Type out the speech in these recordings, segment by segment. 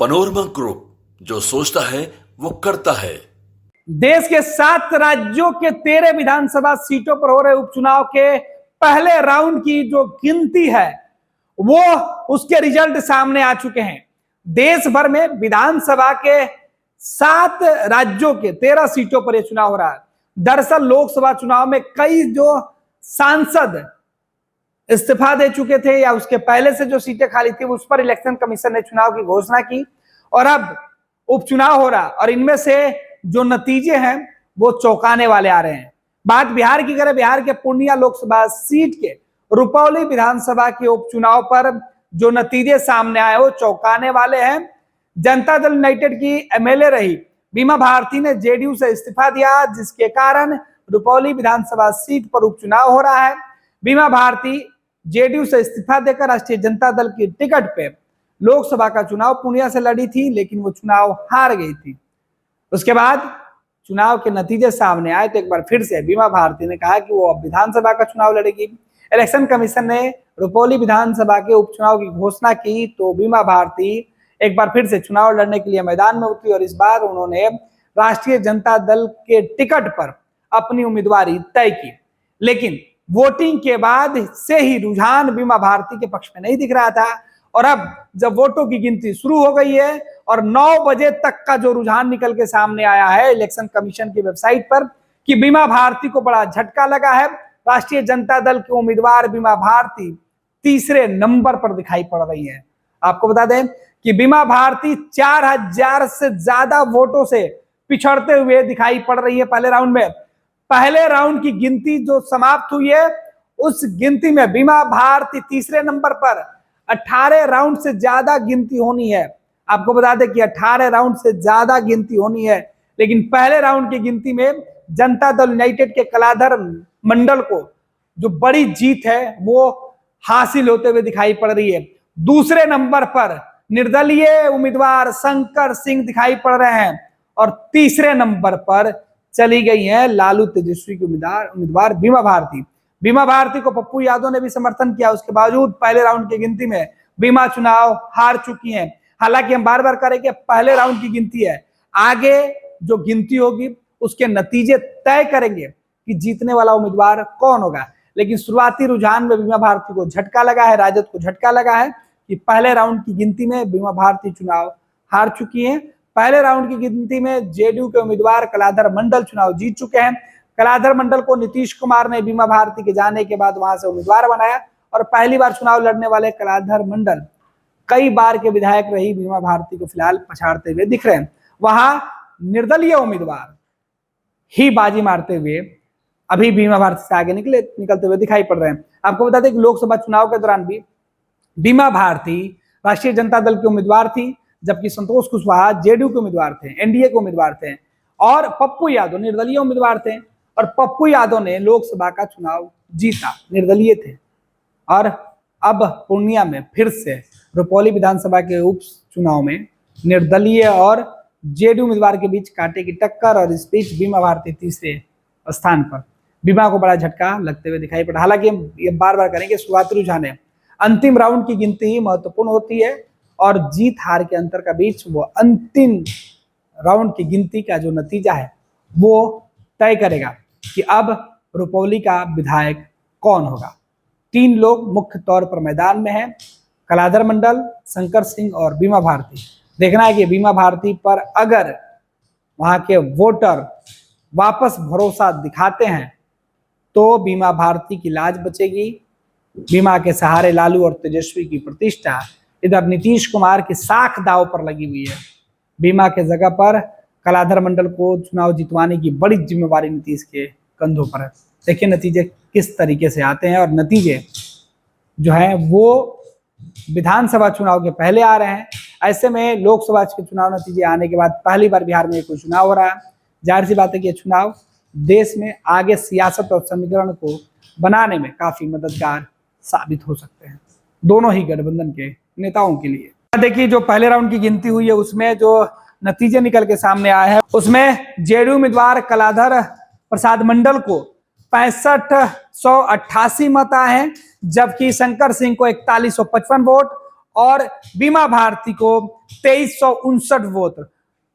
Panorama group, जो सोचता है वो करता है। देश के 7 राज्यों के 13 विधानसभा सीटों पर हो रहे उपचुनाव के पहले राउंड की जो गिनती है वो उसके रिजल्ट सामने आ चुके हैं। देश भर में विधानसभा के 7 राज्यों के 13 सीटों पर यह चुनाव हो रहा है। दरअसल लोकसभा चुनाव में कई जो सांसद इस्तीफा दे चुके थे या उसके पहले से जो सीटें खाली थी उस पर इलेक्शन कमीशन ने चुनाव की घोषणा की और अब उपचुनाव हो रहा और इनमें से जो नतीजे हैं वो चौंकाने वाले आ रहे हैं। बात बिहार की करें, बिहार के पूर्णिया लोकसभा सीट के रुपौली विधानसभा के उपचुनाव पर जो नतीजे सामने आए वो चौंकाने वाले हैं। जनता दल यूनाइटेड की एमएलए रही बीमा भारती ने जेडीयू से इस्तीफा दिया, जिसके कारण रुपौली विधानसभा सीट पर उपचुनाव हो रहा है। बीमा भारती जेडीयू से इस्तीफा देकर राष्ट्रीय जनता दल की टिकट पे लोकसभा का चुनाव पूर्णिया से लड़ी थी, लेकिन वो चुनाव हार गई थी। उसके बाद चुनाव के नतीजे सामने आए तो एक बार फिर से बीमा भारती ने कहा कि वो अब विधानसभा का चुनाव लड़ेगी। इलेक्शन कमीशन ने रुपौली विधानसभा के उपचुनाव की घोषणा की तो बीमा भारती एक बार फिर से चुनाव लड़ने के लिए मैदान में उतरी और इस बार उन्होंने राष्ट्रीय जनता दल के टिकट पर अपनी उम्मीदवारी तय की। लेकिन वोटिंग के बाद से ही रुझान बीमा भारती के पक्ष में नहीं दिख रहा था और अब जब वोटों की गिनती शुरू हो गई है और 9 बजे तक का जो रुझान निकल के सामने आया है इलेक्शन कमीशन की वेबसाइट पर कि बीमा भारती को बड़ा झटका लगा है। राष्ट्रीय जनता दल के उम्मीदवार बीमा भारती तीसरे नंबर पर दिखाई पड़ रही है। आपको बता दें कि बीमा भारती 4000 से ज्यादा वोटों से पिछड़ते हुए दिखाई पड़ रही है पहले राउंड में। पहले राउंड की गिनती जो समाप्त हुई है उस गिनती में बीमा भारती तीसरे नंबर पर। 18 राउंड से ज्यादा गिनती होनी है। आपको बता दें कि 18 राउंड से ज्यादा गिनती होनी है, लेकिन पहले राउंड की गिनती में जनता दल यूनाइटेड के कलाधर मंडल को जो बड़ी जीत है वो हासिल होते हुए दिखाई पड़ रही है। दूसरे नंबर पर निर्दलीय उम्मीदवार शंकर सिंह दिखाई पड़ रहे हैं और तीसरे नंबर पर चली गई है लालू तेजस्वी की उम्मीदवार बीमा भारती। बीमा भारती को पप्पू यादव ने भी समर्थन किया, उसके बावजूद पहले राउंड की गिनती में बीमा चुनाव हार चुकी हैं। हालांकि हम बार बार करें कि पहले राउंड की गिनती है, आगे जो गिनती होगी उसके नतीजे तय करेंगे कि जीतने वाला उम्मीदवार कौन होगा। लेकिन शुरुआती रुझान में बीमा भारती को झटका लगा है, राजद को झटका लगा है कि पहले राउंड की गिनती में बीमा भारती चुनाव हार चुकी है। पहले राउंड की गिनती में जेडीयू के उम्मीदवार कलाधर मंडल चुनाव जीत चुके हैं। कलाधर मंडल को नीतीश कुमार ने बीमा भारती के जाने के बाद वहां से उम्मीदवार बनाया और पहली बार चुनाव लड़ने वाले कलाधर मंडल कई बार के विधायक रही बीमा भारती को फिलहाल पछाड़ते हुए दिख रहे हैं। वहां निर्दलीय उम्मीदवार ही बाजी मारते हुए अभी बीमा भारती से आगे निकलते हुए दिखाई पड़ रहे हैं। आपको बता दें कि लोकसभा चुनाव के दौरान भी बीमा भारती राष्ट्रीय जनता दल की उम्मीदवार थी, जबकि संतोष कुशवाहा जेडीयू के उम्मीदवार थे, एनडीए के उम्मीदवार थे और पप्पू यादव निर्दलीय उम्मीदवार थे और पप्पू यादव ने लोकसभा का चुनाव जीता, निर्दलीय थे। और अब पूर्णिया में फिर से रुपौली विधानसभा के उपचुनाव में निर्दलीय और जेडीयू उम्मीदवार के बीच कांटे की टक्कर और इस बीच बीमा भारती तीसरे स्थान पर। बीमा को बड़ा झटका लगते हुए दिखाई पड़ा। हालांकि हम ये बार बार करेंगे शुरुआती रुझान है, अंतिम राउंड की गिनती ही महत्वपूर्ण होती है और जीत हार के अंतर का बीच वो अंतिम राउंड की गिनती का जो नतीजा है वो तय करेगा कि अब रुपौली का विधायक कौन होगा। 3 लोग मुख्य तौर पर मैदान में हैं, कलाधर मंडल, शंकर सिंह और बीमा भारती। देखना है कि बीमा भारती पर अगर वहां के वोटर वापस भरोसा दिखाते हैं तो बीमा भारती की लाज बचेगी। बीमा के सहारे लालू और तेजस्वी की प्रतिष्ठा, इधर नीतीश कुमार की साख दाव पर लगी हुई है। बीमा के जगह पर कलाधर मंडल को चुनाव जितवाने की बड़ी जिम्मेवारी नीतीश के कंधों पर है। देखिए नतीजे किस तरीके से आते हैं और नतीजे जो है वो विधानसभा चुनाव के पहले आ रहे हैं। ऐसे में लोकसभा के चुनाव नतीजे आने के बाद पहली बार बिहार में कोई चुनाव हो रहा है। जाहिर सी बात है कि चुनाव देश में आगे सियासत और समीकरण को बनाने में काफी मददगार साबित हो सकते हैं दोनों ही गठबंधन के नेताओं के लिए। देखिए जो पहले राउंड की गिनती हुई है उसमें जो नतीजे निकल के सामने आए हैं उसमें जेडीयू उम्मीदवार कलाधर प्रसाद मंडल को 6588 मत आए हैं, जबकि शंकर सिंह को 4155 वोट और बीमा भारती को 2359 वोट,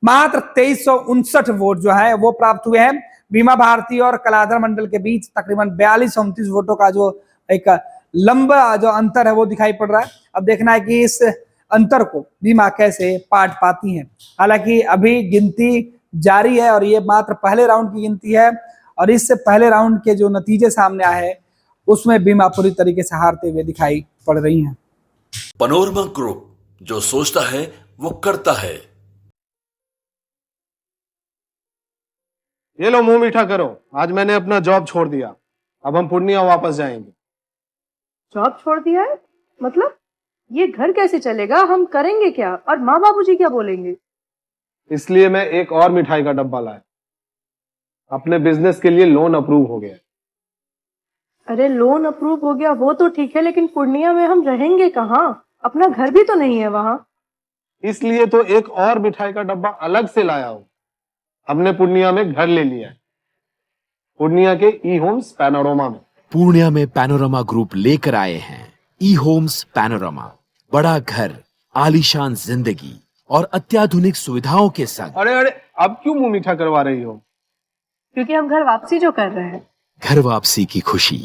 मात्र 2359 वोट जो है वो प्राप्त हुए हैं। बीमा भारती और कलाधर मंडल के बीच तकरीबन 42-29 वोटों का जो एक लंबा जो अंतर है वो दिखाई पड़ रहा है। अब देखना है कि इस अंतर को बीमा कैसे पाट पाती है। हालांकि अभी गिनती जारी है और ये मात्र पहले राउंड की गिनती है और इससे पहले राउंड के जो नतीजे सामने आए हैं उसमें बीमा पूरी तरीके से हारते हुए दिखाई पड़ रही हैं। पनोरमा ग्रुप, जो सोचता है वो करता है। ये लो मुंह मीठा करो, आज मैंने अपना जॉब छोड़ दिया। अब हम पूर्णिया वापस जाएंगे। जॉब छोड़ दिया है? मतलब ये घर कैसे चलेगा? हम करेंगे क्या? और माँ बाबूजी क्या बोलेंगे? इसलिए मैं एक और मिठाई का डब्बा लाया। अपने बिजनेस के लिए लोन अप्रूव हो गया। अरे लोन अप्रूव हो गया वो तो ठीक है, लेकिन पूर्णिया में हम रहेंगे कहाँ? अपना घर भी तो नहीं है वहां। इसलिए तो एक और मिठाई का डब्बा अलग से लाया हूं। हमने पूर्णिया में घर ले लिया है, पूर्णिया के ई होम्स पैनोरमा में। पूर्णिया में पैनोरमा ग्रुप लेकर आए हैं ई होम्स पैनोरमा। बड़ा घर, आलीशान जिंदगी और अत्याधुनिक सुविधाओं के संग। अरे अरे, अब क्यों मुंह मीठा करवा रही हो? क्योंकि हम घर वापसी जो कर रहे हैं। घर वापसी की खुशी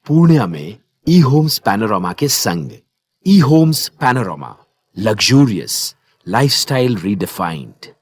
पूर्णिया में ई होम्स पैनोरमा के संग। E Homes Panorama, luxurious lifestyle redefined.